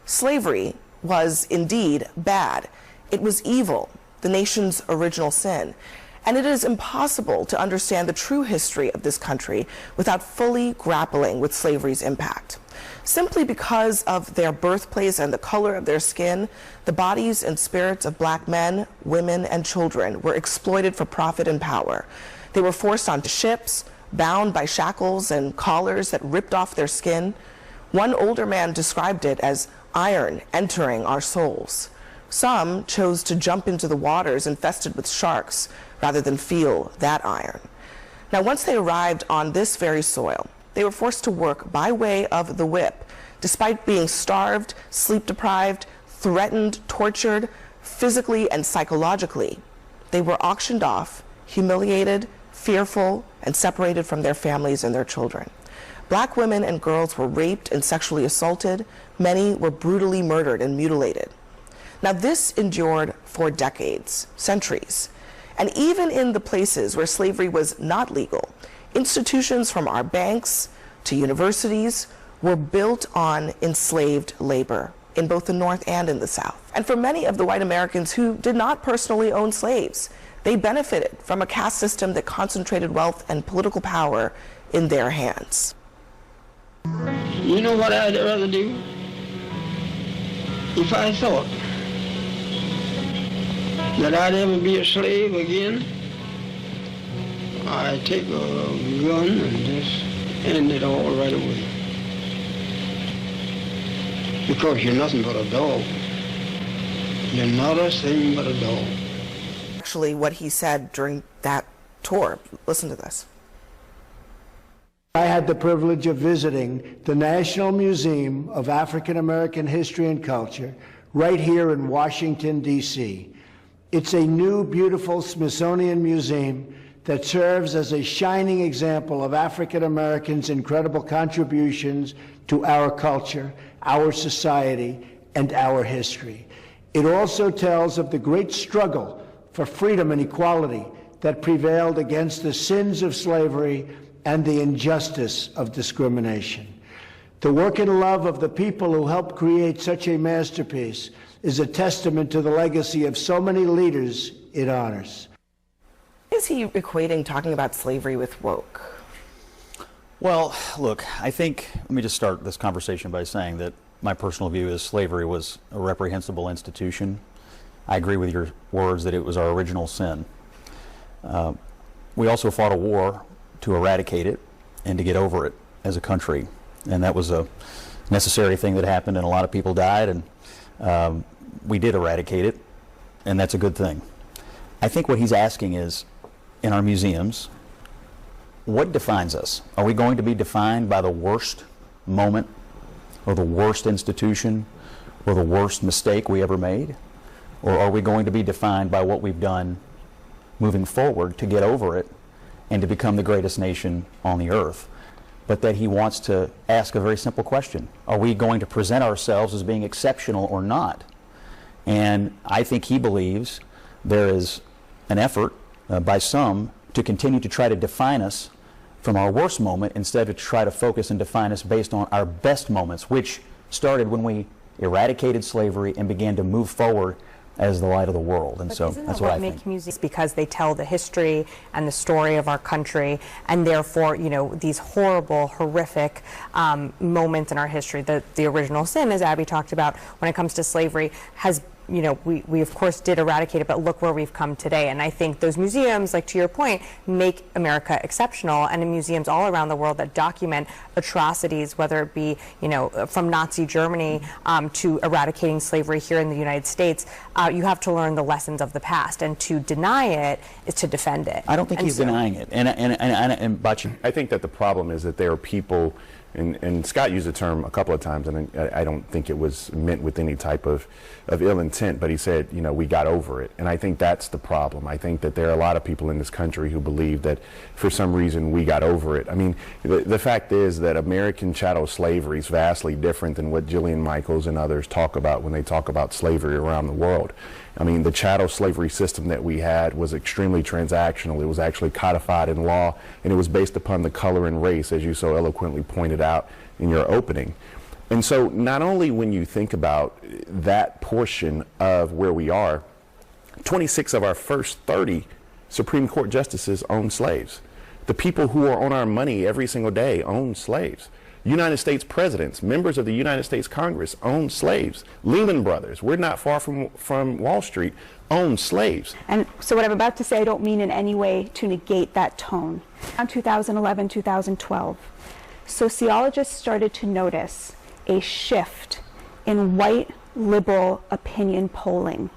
Slavery was indeed bad. It was evil, the nation's original sin. And it is impossible to understand the true history of this country without fully grappling with slavery's impact. Simply because of their birthplace and the color of their skin, the bodies and spirits of black men, women, and children were exploited for profit and power. They were forced onto ships, bound by shackles and collars that ripped off their skin. One older man described it as iron entering our souls. Some chose to jump into the waters infested with sharks rather than feel that iron. Now, once they arrived on this very soil, they were forced to work by way of the whip, despite being starved, sleep-deprived, threatened, tortured, physically and psychologically. They were auctioned off, humiliated, fearful, and separated from their families and their children. Black women and girls were raped and sexually assaulted. Many were brutally murdered and mutilated. Now, this endured for decades, centuries. And even in the places where slavery was not legal, institutions from our banks to universities were built on enslaved labor in both the North and in the South. And for many of the white Americans who did not personally own slaves, they benefited from a caste system that concentrated wealth and political power in their hands. You know what I'd rather do? If I thought that I'd ever be a slave again, I'd take a gun and just end it all right away. Because you're nothing but a dog. You're not a thing but a dog. Actually, what he said during that tour. Listen to this. I had the privilege of visiting the National Museum of African American History and Culture right here in Washington, D.C. It's a new, beautiful Smithsonian museum that serves as a shining example of African Americans' incredible contributions to our culture, our society, and our history. It also tells of the great struggle for freedom and equality that prevailed against the sins of slavery and the injustice of discrimination. The work and love of the people who helped create such a masterpiece is a testament to the legacy of so many leaders it honors. Is he equating talking about slavery with woke? Well, look, I think, let me just start this conversation by saying that my personal view is slavery was a reprehensible institution. I agree with your words that it was our original sin. We also fought a war to eradicate it and to get over it as a country. And that was a necessary thing that happened, and a lot of people died, and we did eradicate it, and that's a good thing. I think what he's asking is, in our museums, what defines us? Are we going to be defined by the worst moment or the worst institution or the worst mistake we ever made? Or are we going to be defined by what we've done moving forward to get over it and to become the greatest nation on the earth? But that he wants to ask a very simple question. Are we going to present ourselves as being exceptional or not? And I think he believes there is an effort by some to continue to try to define us from our worst moment instead of to try to focus and define us based on our best moments, which started when we eradicated slavery and began to move forward as the light of the world. And so that's what I think. Museums, because they tell the history and the story of our country, and therefore, you know, these horrible, horrific moments in our history, the original sin, as Abby talked about, when it comes to slavery, has, you know, we of course did eradicate it, but look where we've come today. And I think those museums, like to your point, make America exceptional, and in museums all around the world that document atrocities, whether it be, you know, from Nazi Germany to eradicating slavery here in the United States, you have to learn the lessons of the past, and to deny it is to defend it. I don't think he's denying it. And Butch, I think that the problem is that there are people, and Scott used the term a couple of times, and I don't think it was meant with any type of ill intent, but he said, you know, we got over it. And I think that's the problem. I think that there are a lot of people in this country who believe that for some reason we got over it. I mean, the fact is that American chattel slavery is vastly different than what Jillian Michaels and others talk about when they talk about slavery around the world. I mean, the chattel slavery system that we had was extremely transactional. It was actually codified in law, and it was based upon the color and race, as you so eloquently pointed out in your opening. And so not only when you think about that portion of where we are, 26 of our first 30 Supreme Court justices owned slaves. The people who are on our money every single day owned slaves. United States presidents, members of the United States Congress owned slaves. Lehman Brothers, we're not far from Wall Street, owned slaves. And so what I'm about to say, I don't mean in any way to negate that tone. Around 2011, 2012, sociologists started to notice a shift in white liberal opinion polling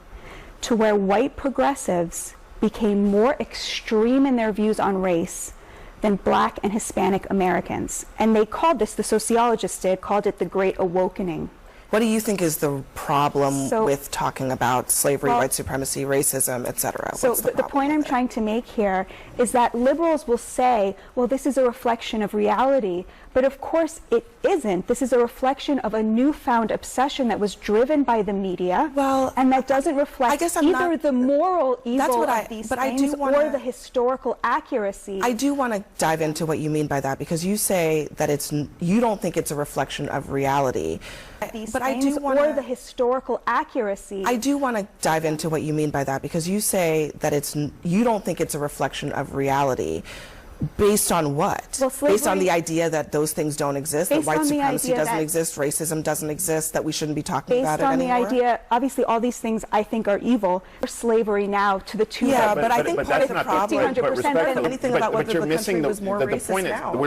to where white progressives became more extreme in their views on race than black and Hispanic Americans. And they called this, the sociologists did, called it the Great Awakening. What do you think is the problem with talking about slavery, white supremacy, racism, etc.? So the point I'm trying to make here is that liberals will say, well, this is a reflection of reality, but of course it isn't. This is a reflection of a newfound obsession that was driven by the media, and that doesn't reflect either the moral evil of these things or the historical accuracy. I do want to dive into what you mean by that, because you say that you don't think it's a reflection of reality. But I do want the historical accuracy. I do want to dive into what you mean by that, because you say that you don't think it's a reflection of reality. Based on what? Well, based on the idea that those things don't exist, that white supremacy doesn't exist, racism doesn't exist, that we shouldn't be talking about it anymore? Based on the idea, obviously all these things I think are evil. Slavery now to the tune of... Yeah, but I think part of the problem, 100%, anything about whether the country was more racist the point now. is,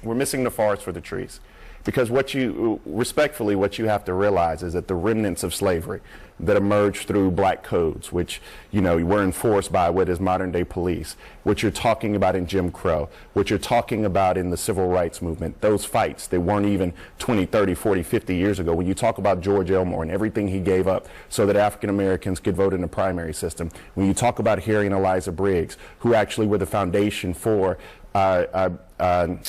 we're missing the forest for the trees. Because what you have to realize is that the remnants of slavery that emerged through black codes, which, were enforced by what is modern day police, what you're talking about in Jim Crow, what you're talking about in the civil rights movement, those fights that weren't even 20, 30, 40, 50 years ago. When you talk about George Elmore and everything he gave up so that African Americans could vote in the primary system, when you talk about Harry and Eliza Briggs, who actually were the foundation for Brown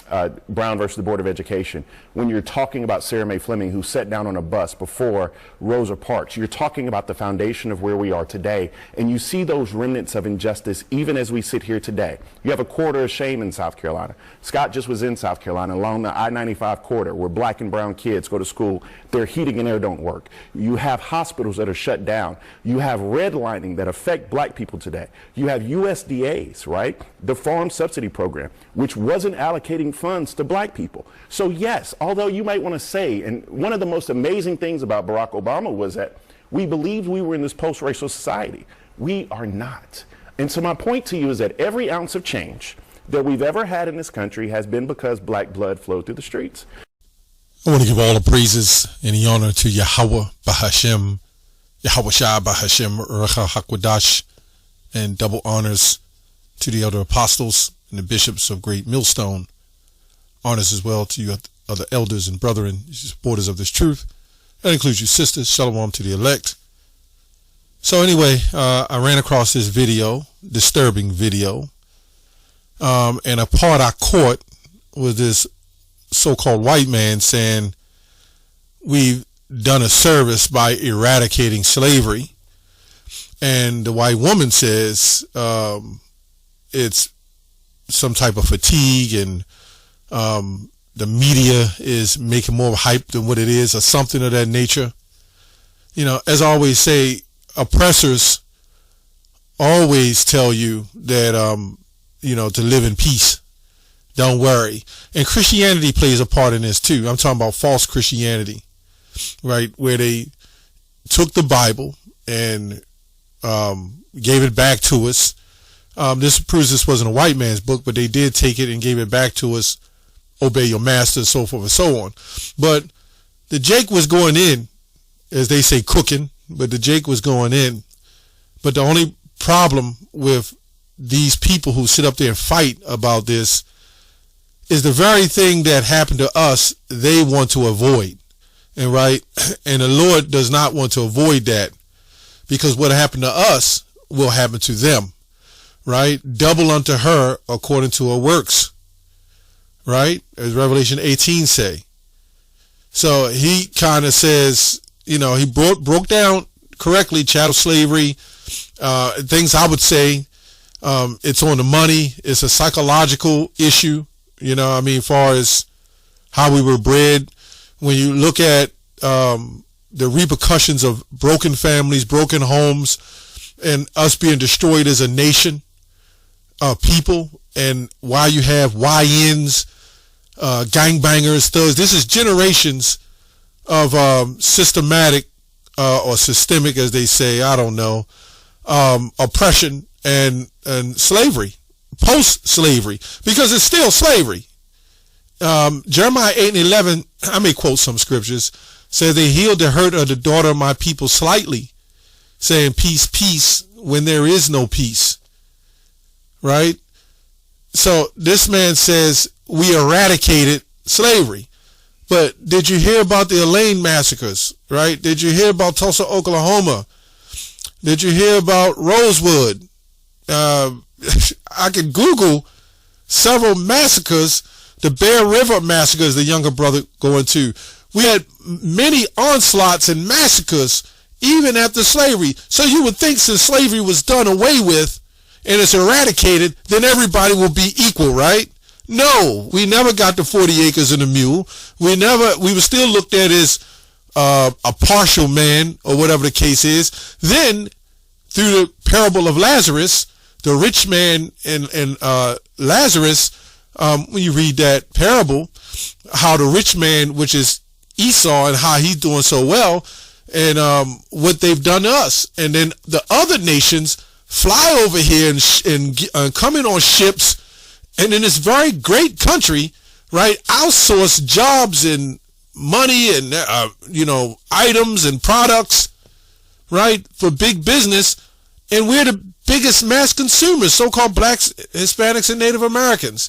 versus the Board of Education, when you're talking about Sarah Mae Fleming, who sat down on a bus before Rosa Parks, you're talking about the foundation of where we are today, and you see those remnants of injustice even as we sit here today. You have a quarter of shame in South Carolina. Scott just was in South Carolina along the I-95 corridor where black and brown kids go to school. Their heating and air don't work. You have hospitals that are shut down. You have redlining that affect black people today. You have USDA's, right? The Farm Subsidy Program, which wasn't allocating funds to black people. So yes, although you might want to say, and one of the most amazing things about Barack Obama was that we believed we were in this post-racial society. We are not. And so my point to you is that every ounce of change that we've ever had in this country has been because black blood flowed through the streets. I want to give all the praises and the honor to Yahweh Bahashem, Yahweh Shah Bahashem, Recha Hakwadash, and double honors to the elder apostles and the bishops of Great Millstone. Honors as well to you other elders and brethren, supporters of this truth. That includes you sisters. Shalom to the elect. So anyway, I ran across this video, disturbing video, and a part I caught was this so-called white man saying we've done a service by eradicating slavery, and the white woman says it's some type of fatigue, and the media is making more hype than what it is, or something of that nature. As I always say, oppressors always tell you that to live in peace, don't worry. And Christianity plays a part in this too. I'm talking about false Christianity, right, where they took the Bible and gave it back to us. This proves this wasn't a white man's book, but they did take it and gave it back to us. Obey your master, so forth and so on. But the Jake was going in, as they say, cooking, but the Jake was going in. But the only problem with these people who sit up there and fight about this is the very thing that happened to us, they want to avoid. And right? And the Lord does not want to avoid that, because what happened to us will happen to them. Right? Double unto her according to her works. Right? As Revelation 18 say. So he kind of says, he broke down correctly chattel slavery, things I would say, it's on the money. It's a psychological issue, as far as how we were bred. when you look at the repercussions of broken families, broken homes, and us being destroyed as a nation, people, and why you have YNs, gangbangers, thugs. This is generations of systematic or systemic, as they say, I don't know, oppression and slavery, post-slavery, because it's still slavery. Jeremiah 8:11, I may quote some scriptures, says, they healed the hurt of the daughter of my people slightly, saying, peace, peace, when there is no peace. Right? So this man says, we eradicated slavery. But did you hear about the Elaine massacres? Right? Did you hear about Tulsa, Oklahoma? Did you hear about Rosewood? I could Google several massacres, the Bear River massacres, the younger brother going to. We had many onslaughts and massacres even after slavery. So you would think since slavery was done away with and it's eradicated, then everybody will be equal, right? No, we never got the 40 acres and a mule. We were still looked at as a partial man, or whatever the case is. Then through the parable of Lazarus, the rich man and Lazarus, when you read that parable, how the rich man, which is Esau, and how he's doing so well, and what they've done to us. And then the other nations fly over here and come in on ships, and in this very great country, right, outsource jobs and money and items and products, right, for big business. And we're the biggest mass consumers, so-called blacks, Hispanics, and Native Americans.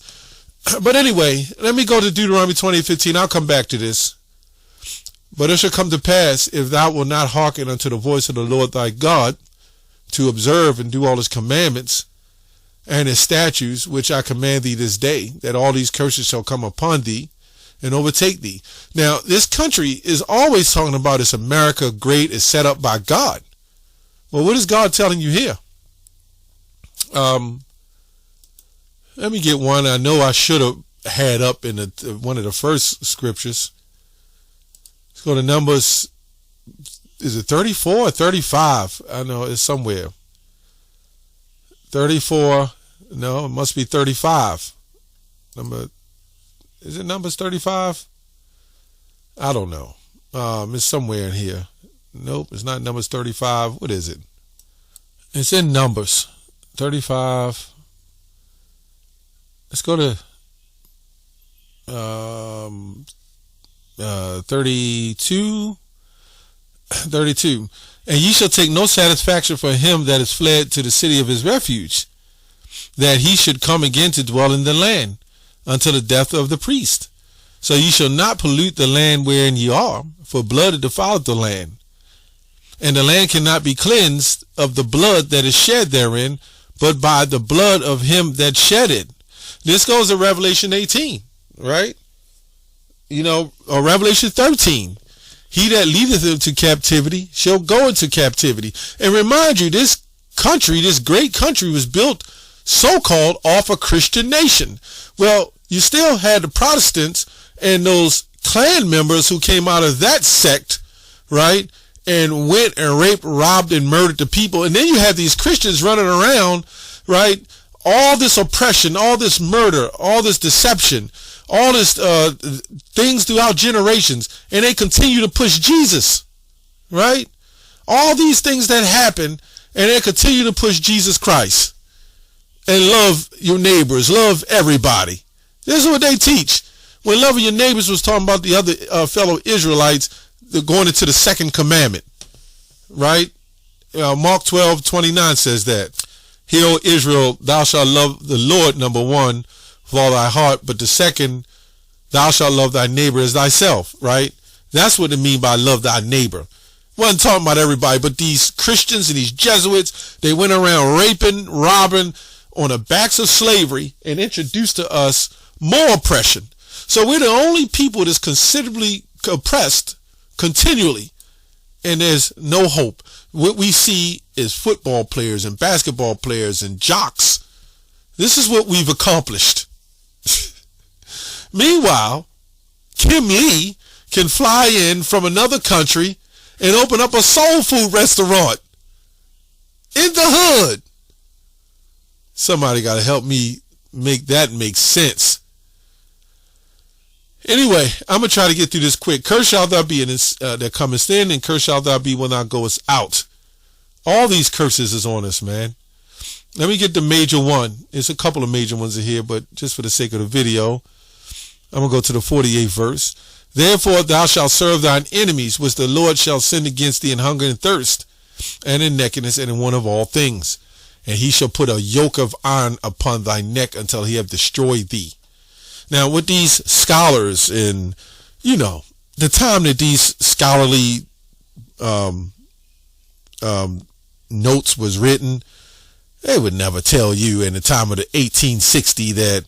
But anyway, let me go to Deuteronomy 20:15. I'll come back to this. But it shall come to pass, if thou wilt not hearken unto the voice of the Lord thy God, to observe and do all his commandments and his statutes, which I command thee this day, that all these curses shall come upon thee and overtake thee. Now, this country is always talking about it's America great, is set up by God. Well, what is God telling you here? Let me get one I know I should have had up in one of the first scriptures. Let's go to Numbers. Is it 34 or 35? I know it's somewhere. 34. No, it must be 35. Is it Numbers 35? I don't know. It's somewhere in here. Nope, it's not Numbers 35. What is it? It's in Numbers 35. Let's go to 32. 32. And ye shall take no satisfaction for him that is fled to the city of his refuge, that he should come again to dwell in the land until the death of the priest. So ye shall not pollute the land wherein ye are, for blood defileth the land. And the land cannot be cleansed of the blood that is shed therein, but by the blood of him that shed it. This goes to Revelation 18, right? Or Revelation 13. He that leadeth into captivity shall go into captivity. And remind you, this country, this great country, was built so-called off a Christian nation. Well, you still had the Protestants and those Klan members who came out of that sect, right, and went and raped, robbed, and murdered the people. And then you have these Christians running around, right, all this oppression, all this murder, all this deception, all this things throughout generations, and they continue to push Jesus, right? All these things that happen, and they continue to push Jesus Christ and love your neighbors, love everybody. This is what they teach. When loving your neighbors was talking about the other fellow Israelites, they're going into the second commandment, right? Mark 12:29 says that. Hear, O Israel, thou shalt love the Lord, number one, with all thy heart, but the second, thou shalt love thy neighbor as thyself, right? That's what it means by love thy neighbor. Wasn't talking about everybody, but these Christians and these Jesuits, they went around raping, robbing on the backs of slavery and introduced to us more oppression. So we're the only people that's considerably oppressed continually, and there's no hope. What we see is football players and basketball players and jocks. This is what we've accomplished. Meanwhile, Kim Lee can fly in from another country and open up a soul food restaurant in the hood. Somebody got to help me make that make sense. Anyway, I'm going to try to get through this quick. Curse shall thou be, that cometh in, and curse shall thou be when thou goest out. All these curses is on us, man. Let me get the major one. There's a couple of major ones in here, but just for the sake of the video, I'm going to go to the 48th verse. Therefore thou shalt serve thine enemies, which the Lord shall send against thee in hunger and thirst, and in nakedness, and in want of all things. And he shall put a yoke of iron upon thy neck until he have destroyed thee. Now, with these scholars and, the time that these scholarly notes was written, they would never tell you in the time of the 1860 that,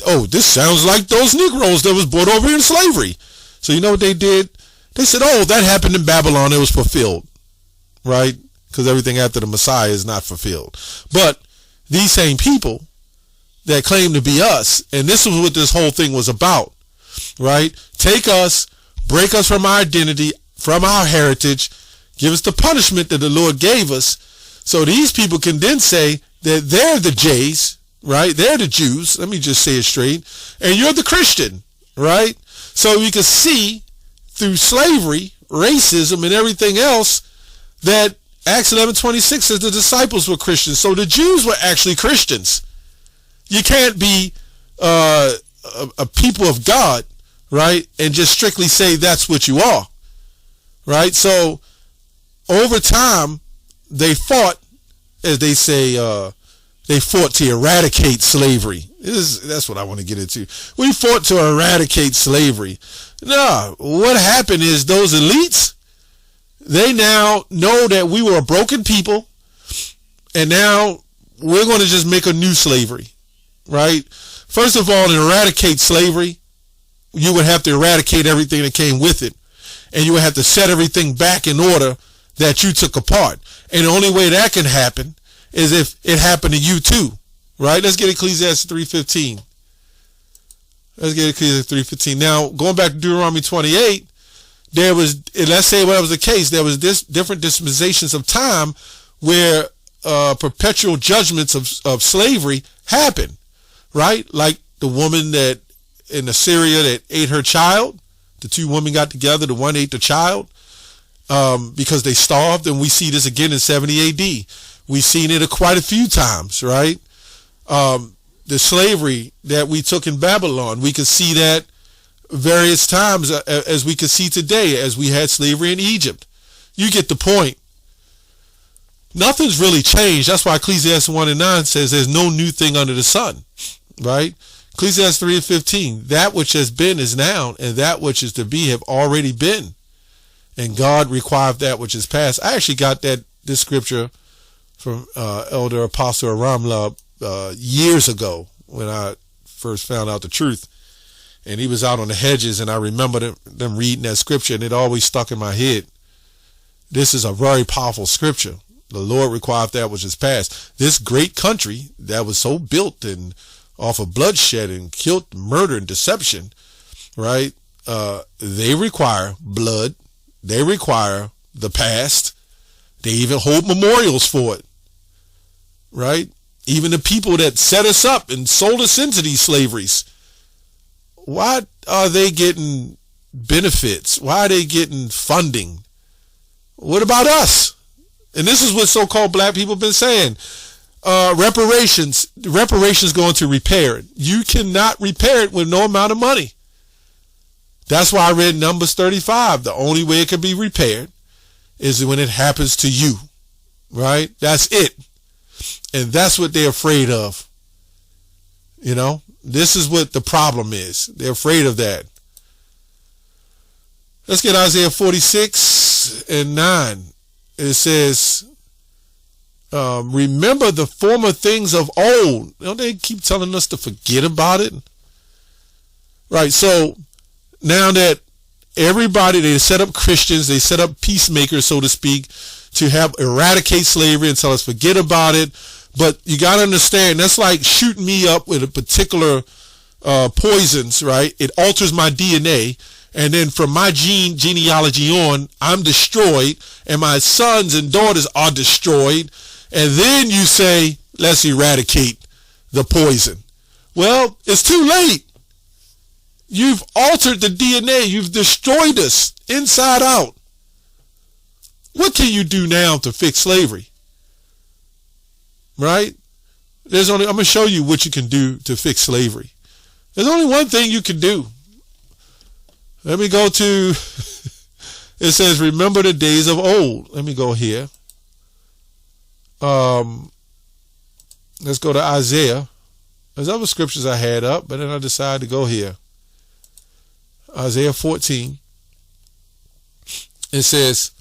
oh, this sounds like those Negroes that was brought over in slavery. So you know what they did? They said, oh, that happened in Babylon. It was fulfilled, right? Because everything after the Messiah is not fulfilled. But these same people that claim to be us, and this is what this whole thing was about, right? Take us, break us from our identity, from our heritage, give us the punishment that the Lord gave us, so these people can then say that they're the Jays, right? They're the Jews. Let me just say it straight. And you're the Christian, right? So we can see through slavery, racism, and everything else that Acts 11:26 says the disciples were Christians. So the Jews were actually Christians. You can't be a people of God, right, and just strictly say that's what you are, right? So over time, they fought, as they say, they fought to eradicate slavery. That's what I want to get into. We fought to eradicate slavery. No, what happened is those elites, they now know that we were a broken people, and now we're going to just make a new slavery, right? First of all, to eradicate slavery, you would have to eradicate everything that came with it, and you would have to set everything back in order that you took apart. And the only way that can happen is if it happened to you too, right? Let's get Ecclesiastes 3:15. Let's get Ecclesiastes 3:15. Now, going back to Deuteronomy 28, there was, let's say that was the case, there was different dispensations of time where perpetual judgments of slavery happened, right? Like the woman that in Assyria that ate her child. The two women got together, the one ate the child because they starved, and we see this again in 70 AD. We've seen it quite a few times, right? The slavery that we took in Babylon, we could see that various times as we could see today as we had slavery in Egypt. You get the point. Nothing's really changed. That's why Ecclesiastes 1:9 says there's no new thing under the sun, right? Ecclesiastes 3:15, that which has been is now, and that which is to be have already been. And God required that which is past. I actually got this scripture from Elder Apostle Ramla years ago when I first found out the truth. And he was out on the hedges, and I remember them reading that scripture, and it always stuck in my head. This is a very powerful scripture. The Lord required that which is past. This great country that was so built and off of bloodshed and guilt, murder, and deception, right? They require blood. They require the past. They even hold memorials for it, right? Even the people that set us up and sold us into these slaveries, why are they getting benefits? Why are they getting funding? What about us? And this is what so-called black people have been saying. Reparations going to repair it. You cannot repair it with no amount of money. That's why I read Numbers 35. The only way it can be repaired is when it happens to you, right? That's it. And that's what they're afraid of. You know, this is what the problem is. They're afraid of that. Let's get Isaiah 46:9. It says, remember the former things of old. Don't they keep telling us to forget about it? Right. So now that everybody, they set up Christians, they set up peacemakers, so to speak, to have eradicate slavery and tell us forget about it. But you got to understand, that's like shooting me up with a particular poisons, right? It alters my DNA. and then from my genealogy on, I'm destroyed, and my sons and daughters are destroyed, and then you say, let's eradicate the poison. Well, it's too late. You've altered the DNA. You've destroyed us inside out. What can you do now to fix slavery? Right? I'm going to show you what you can do to fix slavery. There's only one thing you can do. Let me go to, it says, remember the days of old. Let me go here. Let's go to Isaiah. There's other scriptures I had up, but then I decided to go here. Isaiah 14. It says,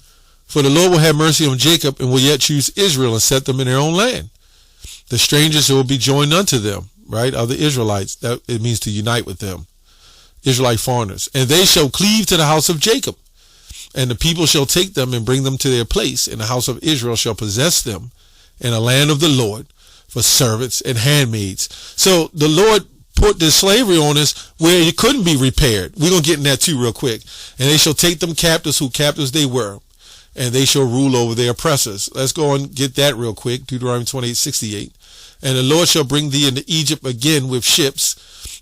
for the Lord will have mercy on Jacob and will yet choose Israel and set them in their own land. The strangers will be joined unto them, right? Are the Israelites. That it means to unite with them. Israelite foreigners. And they shall cleave to the house of Jacob. And the people shall take them and bring them to their place. And the house of Israel shall possess them in a land of the Lord for servants and handmaids. So the Lord put this slavery on us where it couldn't be repaired. We're going to get in that too real quick. And they shall take them captives who captives they were. And they shall rule over their oppressors. Let's go and get that real quick. Deuteronomy 28:68. And the Lord shall bring thee into Egypt again with ships.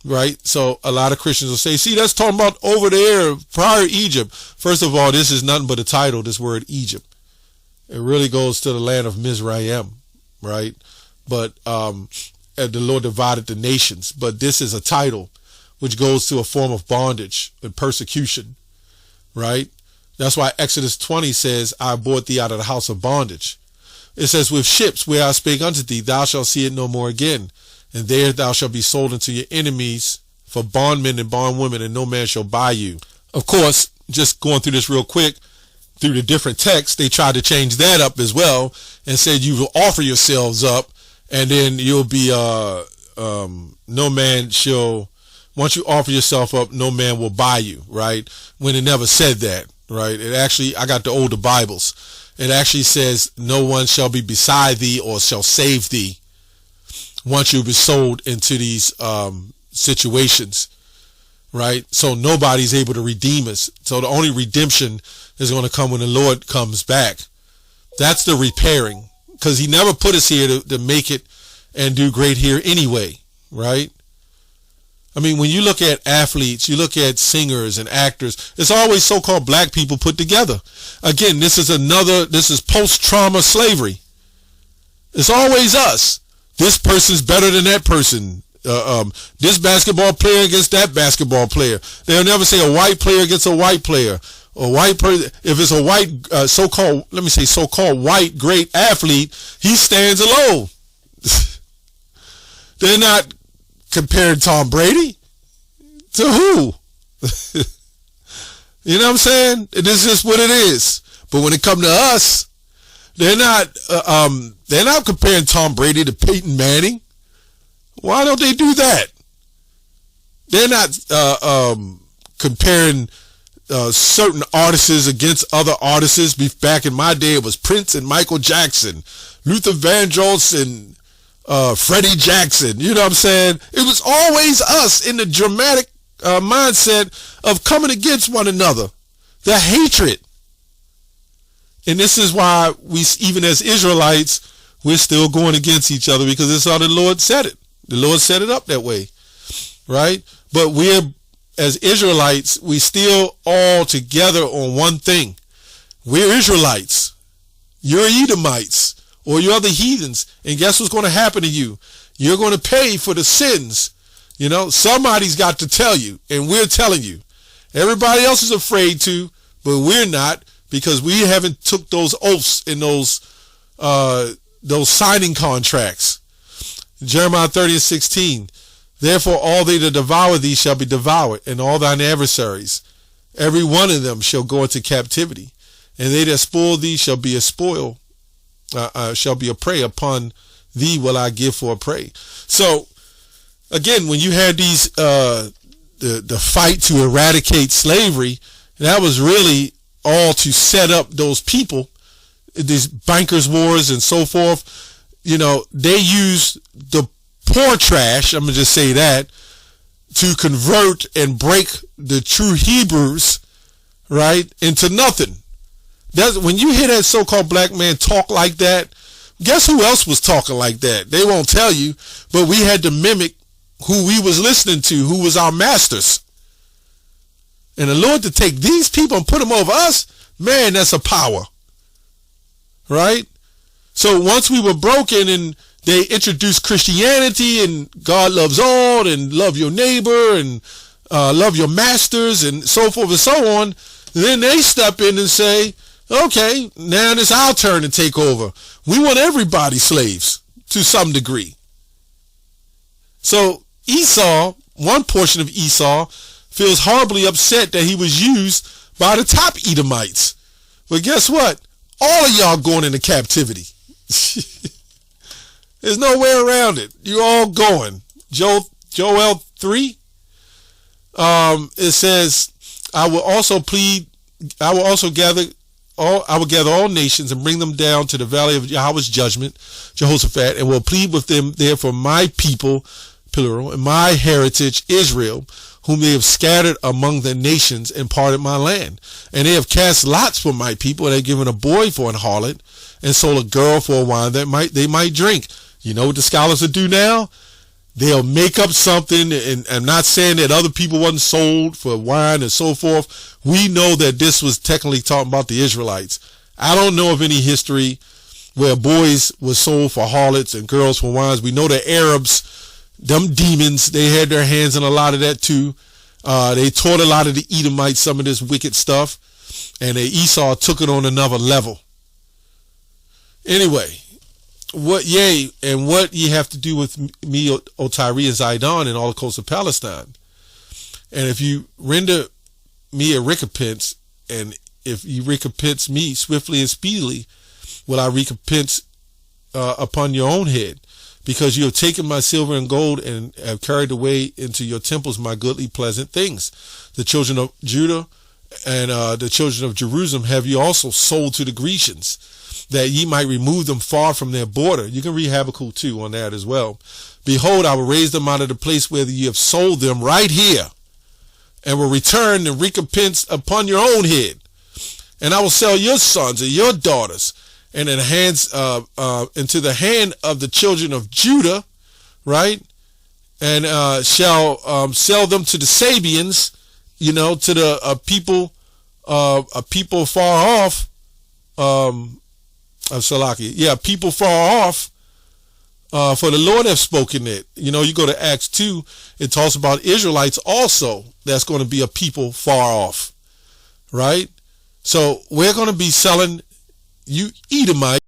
Right? So a lot of Christians will say, see, that's talking about over there, prior Egypt. First of all, this is nothing but a title, this word Egypt. It really goes to the land of Mizraim, right? But the Lord divided the nations. But this is a title which goes to a form of bondage and persecution, right? That's why Exodus 20 says, I brought thee out of the house of bondage. It says, with ships where I spake unto thee, thou shalt see it no more again. And there thou shalt be sold unto your enemies for bondmen and bondwomen, and no man shall buy you. Of course, just going through this real quick, through the different texts, they tried to change that up as well and said you will offer yourselves up, and then you'll be, no man shall, once you offer yourself up, no man will buy you, right? When it never said that, right? It actually, I got the older Bibles. It actually says, no one shall be beside thee or shall save thee once you be sold into these situations, right? So nobody's able to redeem us. So the only redemption is going to come when the Lord comes back. That's the repairing, because he never put us here to make it and do great here anyway, right? I mean, when you look at athletes, you look at singers and actors, it's always so-called black people put together. Again, this is post-trauma slavery. It's always us. This person's better than that person. This basketball player against that basketball player. They'll never say a white player against a white player. A white person, if it's a white, so-called white great athlete, he stands alone. They're not comparing Tom Brady to who? You know what I'm saying? This is what it is. But when it comes to us, they're not comparing Tom Brady to Peyton Manning. Why don't they do that? They're not comparing certain artists against other artists. Back in my day, it was Prince and Michael Jackson, Luther Vandross and Freddie Jackson. You know what I'm saying? It was always us in the dramatic mindset of coming against one another. The hatred. And this is why we, even as Israelites, we're still going against each other, because this is how the Lord said it. The Lord set it up that way, right? But we're, as Israelites, we still all together on one thing. We're Israelites. You're Edomites, or you're the heathens. And guess what's going to happen to you? You're going to pay for the sins. You know, somebody's got to tell you, and we're telling you. Everybody else is afraid to, but we're not, because we haven't took those oaths in those signing contracts. Jeremiah 30:16. Therefore all they that devour thee shall be devoured, and all thine adversaries, every one of them shall go into captivity, and they that spoil thee shall be a spoil, shall be a prey. Upon thee will I give for a prey. So again, when you had these the fight to eradicate slavery, that was really all to set up those people, these bankers' wars and so forth. You know, they use the poor trash, I'm going to just say that, to convert and break the true Hebrews, right, into nothing. That's, when you hear that so-called black man talk like that, guess who else was talking like that? They won't tell you, but we had to mimic who we was listening to, who was our masters. And the Lord to take these people and put them over us, man, that's a power. Right? So once we were broken and they introduced Christianity and God loves all and love your neighbor and love your masters and so forth and so on, then they step in and say, okay, now it's our turn to take over. We want everybody slaves to some degree. So Esau, one portion of Esau, feels horribly upset that he was used by the top Edomites. But guess what? All of y'all going into captivity. There's no way around it. You're all going. Joel 3, it says, I will gather all nations and bring them down to the valley of Yahweh's judgment, Jehoshaphat, and will plead with them there for my people, plural, and my heritage, Israel, whom they have scattered among the nations and parted my land. And they have cast lots for my people, and they have given a boy for an harlot, and sold a girl for a wine that they might drink. You know what the scholars will do now? They'll make up something, and I'm not saying that other people wasn't sold for wine and so forth. We know that this was technically talking about the Israelites. I don't know of any history where boys were sold for harlots and girls for wines. We know the Arabs, them demons, they had their hands in a lot of that too. They taught a lot of the Edomites some of this wicked stuff, and Esau took it on another level. Anyway, what ye have to do with me, O Tyre and Zidon, and all the coast of Palestine. And if you render me a recompense, and if you recompense me swiftly and speedily, will I recompense upon your own head, because you have taken my silver and gold and have carried away into your temples my goodly pleasant things. The children of Judah and the children of Jerusalem have you also sold to the Grecians, that ye might remove them far from their border. You can read Habakkuk 2 on that as well. Behold, I will raise them out of the place where ye have sold them right here, and will return and recompense upon your own head. And I will sell your sons and your daughters and in into the hand of the children of Judah, right? And shall sell them to the Sabians, to the people far off. People far off. For the Lord have spoken it. You go to Acts 2, it talks about Israelites also. That's going to be a people far off, right? So we're going to be selling you Edomites